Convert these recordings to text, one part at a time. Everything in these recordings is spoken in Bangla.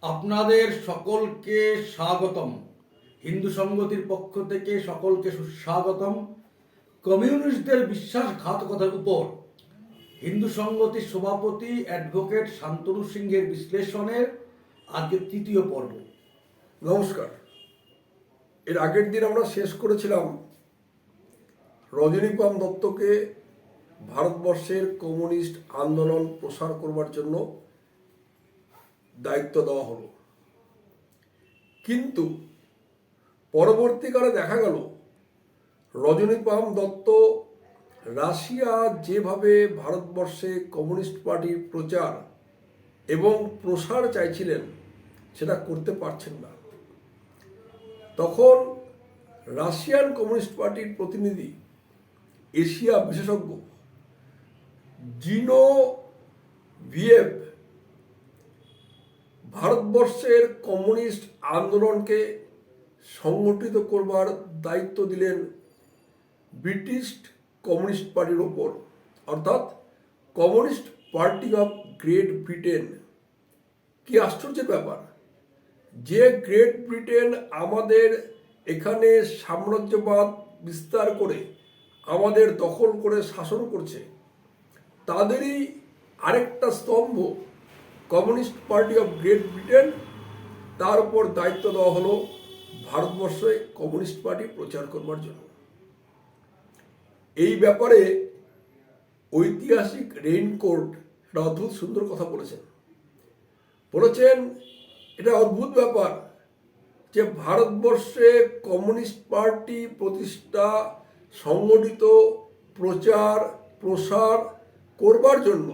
আপনাদের সকলকে স্বাগতম। হিন্দু সংগতির পক্ষ থেকে সকলকে সুস্বাগতম। কমিউনিস্টদের বিশ্বাসঘাতকতার উপর হিন্দু সংগতির সভাপতি অ্যাডভোকেট শান্তনু সিংহের বিশ্লেষণের আজকে তৃতীয় পর্ব। নমস্কার। এর আগের দিন আমরা শেষ করেছিলাম রজনীকান্ত দত্তকে ভারতবর্ষের কমিউনিস্ট আন্দোলন প্রসার করবার জন্য দায়িত্ব দেওয়া হলো, কিন্তু পরবর্তীকালে দেখা গেল রজনীকান্ত দত্ত রাশিয়া যেভাবে ভারতবর্ষে কমিউনিস্ট পার্টির প্রচার এবং প্রসার চাইছিলেন সেটা করতে পারছেন না। তখন রাশিয়ান কমিউনিস্ট পার্টির প্রতিনিধি, এশিয়া বিশেষজ্ঞ জিনো ভিয়েভ ভারতবর্ষের কমিউনিস্ট আন্দোলনকে সংগঠিত করবার দায়িত্ব দিলেন ব্রিটিশ কমিউনিস্ট পার্টির ওপর, অর্থাৎ communist party of great Britain. কি আশ্চর্যের ব্যাপার যে গ্রেট ব্রিটেন আমাদের এখানে সাম্রাজ্যবাদ বিস্তার করে আমাদের দখল করে শাসন করছে, তাদেরই আরেকটা স্তম্ভ communist party of great Britain, তার উপর দায়িত্ব দেওয়া হলো ভারতবর্ষে কমিউনিস্ট পার্টি প্রচার করবার জন্য। এই ব্যাপারে ঐতিহাসিক রেইনকোর্ট একটা অদ্ভুত সুন্দর কথা বলেছেন এটা অদ্ভুত ব্যাপার যে ভারতবর্ষে কমিউনিস্ট পার্টি প্রতিষ্ঠা, সংগঠিত, প্রচার প্রসার করবার জন্য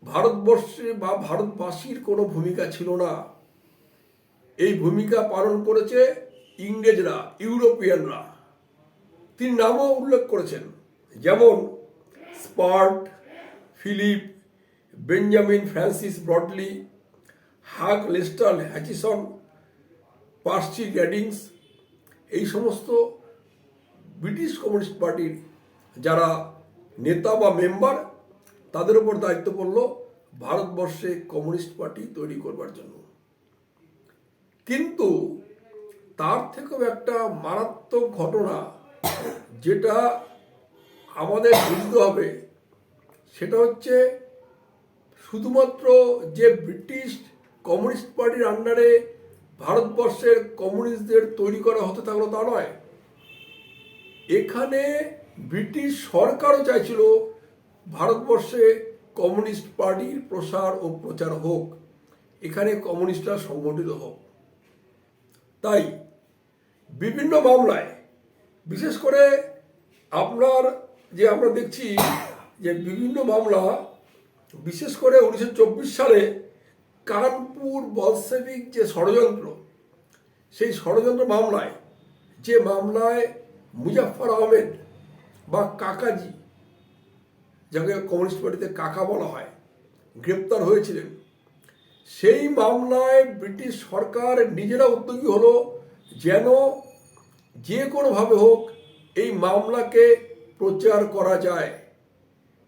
ভারতবর্ষে বা ভারতবাসীর কোনো ভূমিকা ছিল না। এই ভূমিকা পালন করেছে ইংরেজরা, ইউরোপিয়ানরা। তিনি নামও উল্লেখ করেছেন, যেমন স্পার্ট, ফিলিপ, বেঞ্জামিন ফ্রান্সিস ব্রডলি, হাক লেস্টার হ্যাচিসন, পার্সি গ্যাডিংস। এই সমস্ত ব্রিটিশ কমিউনিস্ট পার্টির যারা নেতা বা মেম্বার, তাদের উপর দায়িত্ব পড়ল ভারতবর্ষে কমিউনিস্ট পার্টি তৈরি করবার জন্য। কিন্তু তার থেকেও একটা মারাত্মক ঘটনা যেটা আমাদের বুঝতে হবে, সেটা হচ্ছে শুধুমাত্র যে ব্রিটিশ কমিউনিস্ট পার্টির আন্ডারে ভারতবর্ষের কমিউনিস্টদের তৈরি করা হতে থাকলো তা নয়। এখানে ব্রিটিশ সরকারও চাইছিল ভারতবর্ষে কমিউনিস্ট পার্টির প্রসার ও প্রচার হোক, এখানে কমিউনিস্টরা সংগঠিত হোক। তাই বিভিন্ন মামলায়, বিশেষ করে আমরা দেখছি যে বিভিন্ন মামলা, বিশেষ করে 1924 সালে কানপুর বলশেভিক যে ষড়যন্ত্র, সেই ষড়যন্ত্র মামলায়, যে মামলায় মুজাফফর আহমেদ বা কাকাজি, যাকে কমিউনিস্ট পার্টিতে কাকা বলা হয়, গ্রেপ্তার হয়েছিলেন, সেই মামলায় ব্রিটিশ সরকার নিজেরা উদ্যোগী হলো যেন যে কোনোভাবে হোক এই মামলাকে প্রচার করা যায়।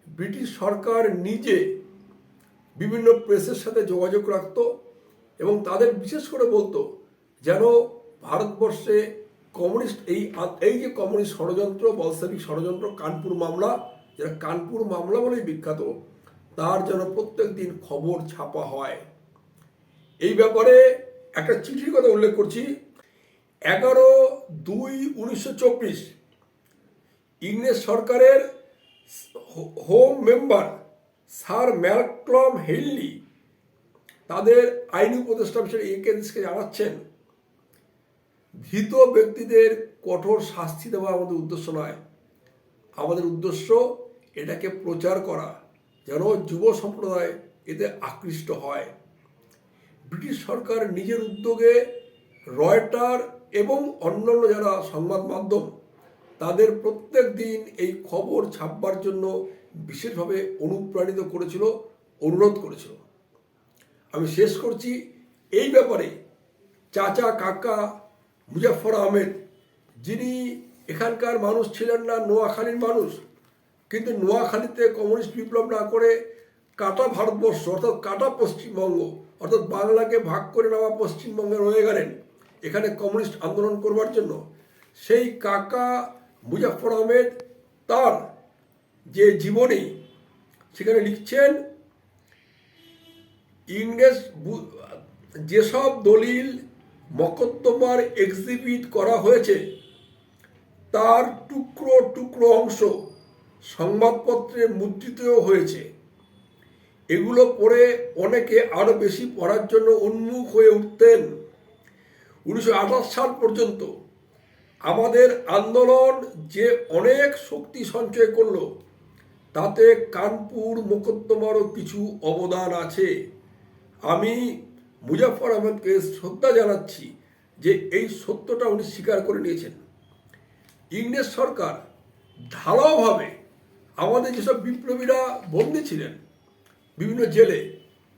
ব্রিটিশ সরকার নিজে বিভিন্ন প্রেসের সাথে যোগাযোগ রাখত এবং তাদের বিশেষ করে বলতো যেন ভারতবর্ষে কমিউনিস্ট এই যে কমিউনিস্ট ষড়যন্ত্র, বলশেভিক ষড়যন্ত্র, কানপুর মামলা, যেটা কানপুর মামলা বলেই বিখ্যাত, তার যেন প্রত্যেক দিন খবর ছাপা হয়। এই ব্যাপারে একটা চিঠির কথা উল্লেখ করছি। 11/2/1924 ইংরেজ সরকারের হোম মেম্বার স্যার ম্যালকলম হেইলি তাদের আইনি উপদেষ্টা বিষয়ে একে দেশকে জানাচ্ছেন, ধৃত ব্যক্তিদের কঠোর শাস্তি দেওয়া আমাদের উদ্দেশ্য নয়, আমাদের উদ্দেশ্য এটাকে প্রচার করা যেন যুব সম্প্রদায় এতে আকৃষ্ট হয়। ব্রিটিশ সরকার নিজের উদ্যোগে রয়টার এবং অন্যান্য যারা সংবাদ মাধ্যম, তাদের প্রত্যেক দিন এই খবর ছাপবার জন্য বিশেষভাবে অনুপ্রাণিত করেছিল, অনুরোধ করেছিল। আমি শেষ করছি, এই ব্যাপারে চাচা কাকা মুজাফফর আহমেদ, যিনি এখানকার মানুষ ছিলেন না, নোয়াখালীর মানুষ, কিন্তু নোয়াখালীতে কমিউনিস্ট বিপ্লব না করে কাটা ভারতবর্ষ অর্থাৎ কাটা পশ্চিমবঙ্গ অর্থাৎ বাংলাকে ভাগ করে নেওয়া পশ্চিমবঙ্গে রয়ে গেলেন এখানে কমিউনিস্ট আন্দোলন করবার জন্য। সেই কাকা মুজাফফর আহমেদ তার যে জীবনী সেখানে লিখছেন, ইংরেজ যেসব দলিল মকদ্দমার এক্সিবিট করা হয়েছে তার টুকরো টুকরো অংশ সংবাদপত্রে মুদ্রিতও হয়েছে। এগুলো পড়ে অনেকে আরো বেশি পড়ার জন্য উন্মুখ হয়ে উঠতেন। 1928 সাল পর্যন্ত আমাদের আন্দোলন যে অনেক শক্তি সঞ্চয় করলো তাতে কানপুর মোকদ্দমারও কিছু অবদান আছে। আমি মুজাফফর আহমেদকে শ্রদ্ধা জানাচ্ছি যে এই সত্যটা উনি স্বীকার করে নিয়েছেন। ইংরেজ সরকার ঢালাওভাবে আমাদের যেসব বিপ্লবীরা বন্দী ছিলেন বিভিন্ন জেলে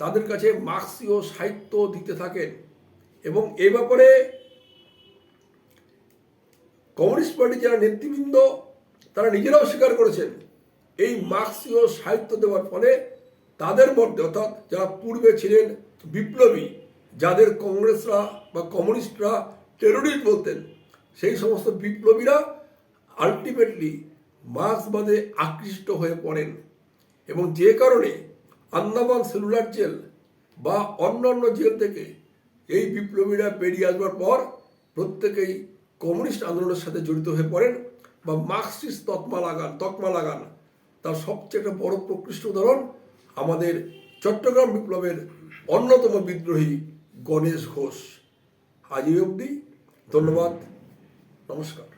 তাদের কাছে মার্ক্সীয় সাহিত্য দিতে থাকেন এবং এ ব্যাপারে কমিউনিস্ট পার্টির যারা নেতৃবৃন্দ তারা নিজেরাও স্বীকার করেছেন। এই মার্ক্সীয় সাহিত্য দেওয়ার ফলে তাদের মধ্যে অর্থাৎ যারা পূর্বে ছিলেন বিপ্লবী, যাদের কংগ্রেসরা বা কমিউনিস্টরা টেরোরিস্ট বলতেন, সেই সমস্ত বিপ্লবীরা আলটিমেটলি মার্ক্সবাদে আকৃষ্ট হয়ে পড়েন এবং যে কারণে আন্দামান সেলুলার জেল বা অন্যান্য জেল থেকে এই বিপ্লবীরা বেরিয়ে আসবার পর প্রত্যেকেই কমিউনিস্ট আন্দোলনের সাথে জড়িত হয়ে পড়েন বা মার্ক্সিস্ট তকমা লাগান। তার সবচেয়ে একটা বড় প্রকৃষ্ট উদাহরণ আমাদের চট্টগ্রাম বিপ্লবের অন্যতম বিদ্রোহী গণেশ ঘোষ। আজ এই অবধি, ধন্যবাদ, নমস্কার।